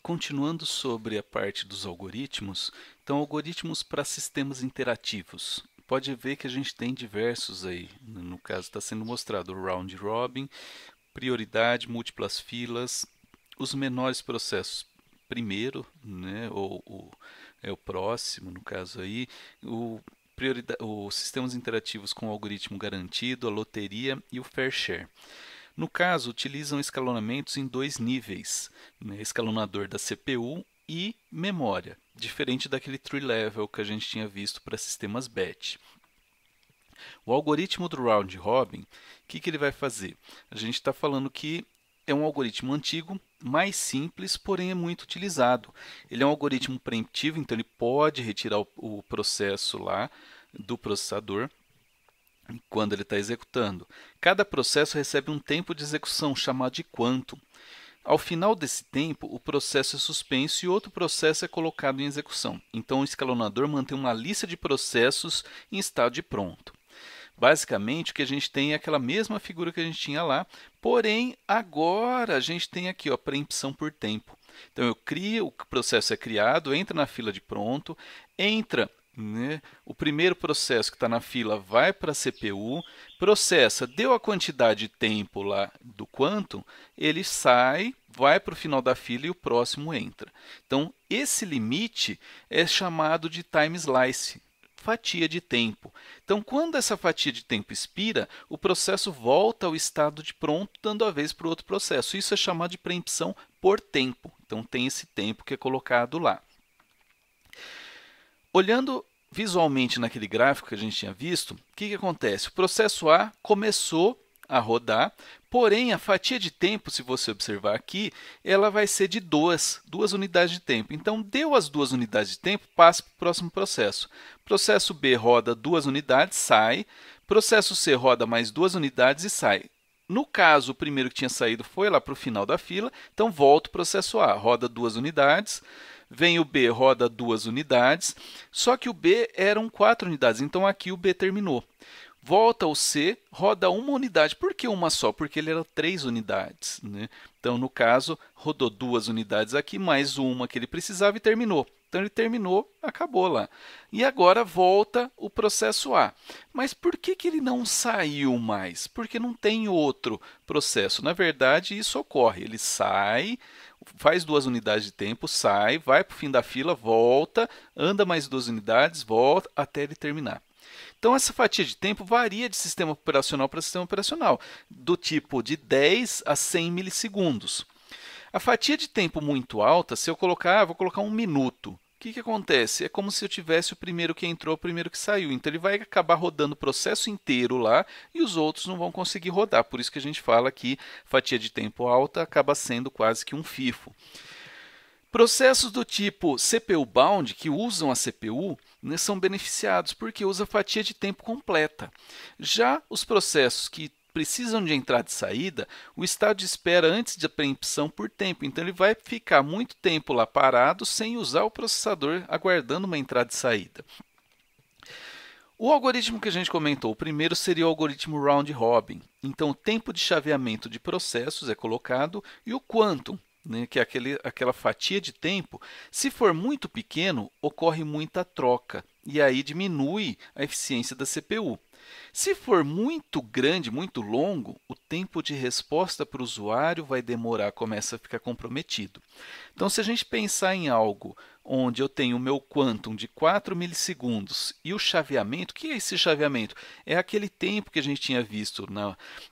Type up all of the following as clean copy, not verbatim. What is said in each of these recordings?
Continuando sobre a parte dos algoritmos, então algoritmos para sistemas interativos. Pode ver que a gente tem diversos aí, no caso está sendo mostrado o round robin, prioridade, múltiplas filas, os menores processos primeiro, né, é o próximo, no caso aí, os sistemas interativos com algoritmo garantido, a loteria e o fair share. No caso, utilizam escalonamentos em dois níveis, né, escalonador da CPU e memória, diferente daquele tree level que a gente tinha visto para sistemas batch. O algoritmo do round robin, o que ele vai fazer? A gente está falando que é um algoritmo antigo, mais simples, porém é muito utilizado. Ele é um algoritmo preemptivo, então ele pode retirar o processo lá do processador quando ele está executando. Cada processo recebe um tempo de execução chamado de quantum. Ao final desse tempo, o processo é suspenso e outro processo é colocado em execução. Então, o escalonador mantém uma lista de processos em estado de pronto. Basicamente, o que a gente tem é aquela mesma figura que a gente tinha lá, porém, agora a gente tem aqui a preempção por tempo. Então, eu crio, o processo é criado, entra na fila de pronto, entra, né, o primeiro processo que está na fila vai para a CPU, processa, deu a quantidade de tempo lá do quantum, ele sai, vai para o final da fila e o próximo entra. Então, esse limite é chamado de time slice, fatia de tempo. Então, quando essa fatia de tempo expira, o processo volta ao estado de pronto, dando a vez para o outro processo. Isso é chamado de preempção por tempo. Então, tem esse tempo que é colocado lá. Olhando visualmente naquele gráfico que a gente tinha visto, o que acontece? O processo A começou a rodar, porém a fatia de tempo, se você observar aqui, ela vai ser de duas unidades de tempo. Então, deu as 2 unidades de tempo, passa para o próximo processo. Processo B roda 2 unidades, sai. Processo C roda mais 2 unidades e sai. No caso, o primeiro que tinha saído foi lá para o final da fila, então volta o processo A, roda 2 unidades. Vem o B, roda 2 unidades, só que o B eram 4 unidades, então aqui o B terminou. Volta o C, roda 1 unidade. Por que uma só? Porque ele era 3 unidades, né? Então, no caso, rodou 2 unidades aqui, mais uma que ele precisava e terminou. Então, ele terminou, acabou lá. E agora volta o processo A. Mas por que ele não saiu mais? Porque não tem outro processo. Na verdade, isso ocorre. Ele sai, faz 2 unidades de tempo, sai, vai para o fim da fila, volta, anda mais 2 unidades, volta até ele terminar. Então, essa fatia de tempo varia de sistema operacional para sistema operacional, do tipo de 10 a 100 milissegundos. A fatia de tempo muito alta, se eu colocar, vou colocar 1 minuto. O que acontece? É como se eu tivesse o primeiro que entrou, o primeiro que saiu. Então, ele vai acabar rodando o processo inteiro lá e os outros não vão conseguir rodar. Por isso que a gente fala que fatia de tempo alta acaba sendo quase que um FIFO. Processos do tipo CPU bound, que usam a CPU, né, são beneficiados porque usa fatia de tempo completa. Já os processos que precisam de entrada e saída, o estado de espera antes da preempção por tempo. Então, ele vai ficar muito tempo lá parado sem usar o processador, aguardando uma entrada e saída. O algoritmo que a gente comentou, o primeiro seria o algoritmo round robin. Então, o tempo de chaveamento de processos é colocado e o quantum, né, que é aquela fatia de tempo, se for muito pequeno, ocorre muita troca e aí diminui a eficiência da CPU. Se for muito grande, muito longo, o tempo de resposta para o usuário vai demorar, começa a ficar comprometido. Então, se a gente pensar em algo onde eu tenho o meu quantum de 4 milissegundos e o chaveamento, o que é esse chaveamento? É aquele tempo que a gente tinha visto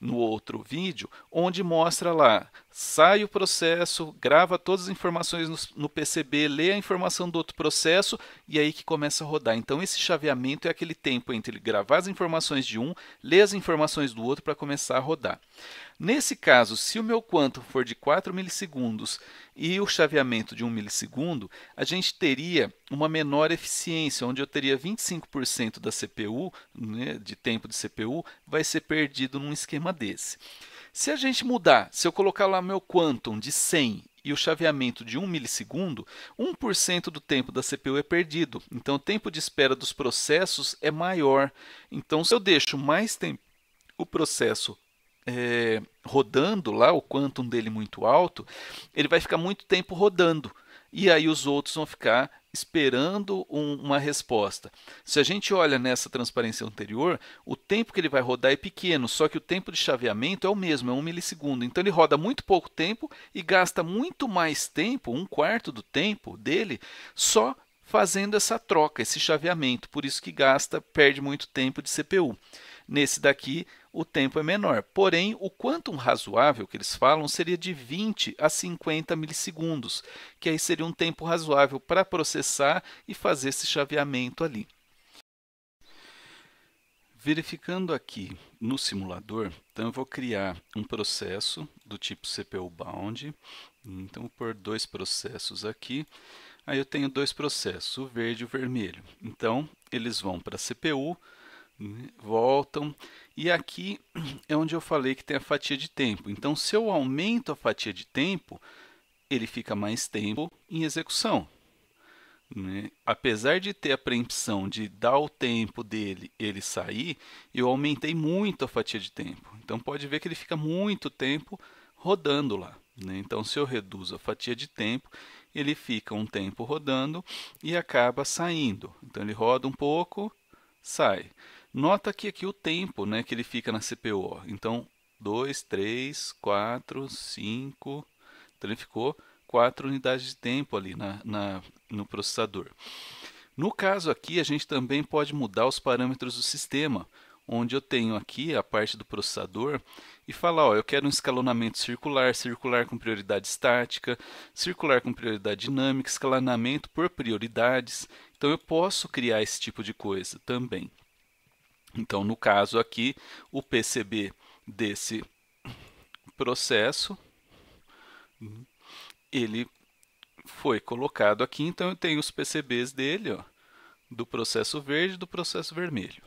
no outro vídeo, onde mostra lá, sai o processo, grava todas as informações no PCB, lê a informação do outro processo e aí que começa a rodar. Então, esse chaveamento é aquele tempo entre ele gravar as informações de um, ler as informações do outro para começar a rodar. Nesse caso, se o meu quantum for de 4 milissegundos e o chaveamento de 1 milissegundo, a gente teria uma menor eficiência, onde eu teria 25% da CPU, né, de tempo de CPU, vai ser perdido num esquema desse. Se a gente mudar, se eu colocar lá meu quantum de 100 e o chaveamento de 1 milissegundo, 1% do tempo da CPU é perdido. Então, o tempo de espera dos processos é maior. Então, se eu deixo mais tempo o processo rodando lá, o quantum dele muito alto, ele vai ficar muito tempo rodando. e aí os outros vão ficar esperando uma resposta. Se a gente olha nessa transparência anterior, o tempo que ele vai rodar é pequeno, só que o tempo de chaveamento é o mesmo, é 1 milissegundo. Então ele roda muito pouco tempo e gasta muito mais tempo, um quarto do tempo dele, só fazendo essa troca, esse chaveamento. Por isso que perde muito tempo de CPU. Nesse daqui, o tempo é menor. Porém, o quantum razoável que eles falam seria de 20 a 50 milissegundos, que aí seria um tempo razoável para processar e fazer esse chaveamento ali. Verificando aqui no simulador, então eu vou criar um processo do tipo CPU bound. Então, vou pôr dois processos aqui. Aí eu tenho dois processos, o verde e o vermelho. Então, eles vão para a CPU, voltam, e aqui é onde eu falei que tem a fatia de tempo. Então, se eu aumento a fatia de tempo, ele fica mais tempo em execução. Apesar de ter a preempção de dar o tempo dele ele sair, eu aumentei muito a fatia de tempo. Então, pode ver que ele fica muito tempo rodando lá. Então, se eu reduzo a fatia de tempo, ele fica um tempo rodando e acaba saindo. Então, ele roda um pouco, sai. Nota que aqui o tempo que ele fica na CPU. Então, 2, 3, 4, 5. Então, ele ficou 4 unidades de tempo ali no processador. No caso aqui, a gente também pode mudar os parâmetros do sistema, onde eu tenho aqui a parte do processador e falar, ó, eu quero um escalonamento circular, circular com prioridade estática, circular com prioridade dinâmica, escalonamento por prioridades. Então, eu posso criar esse tipo de coisa também. Então, no caso aqui, o PCB desse processo, ele foi colocado aqui. Então, eu tenho os PCBs dele, ó, do processo verde e do processo vermelho.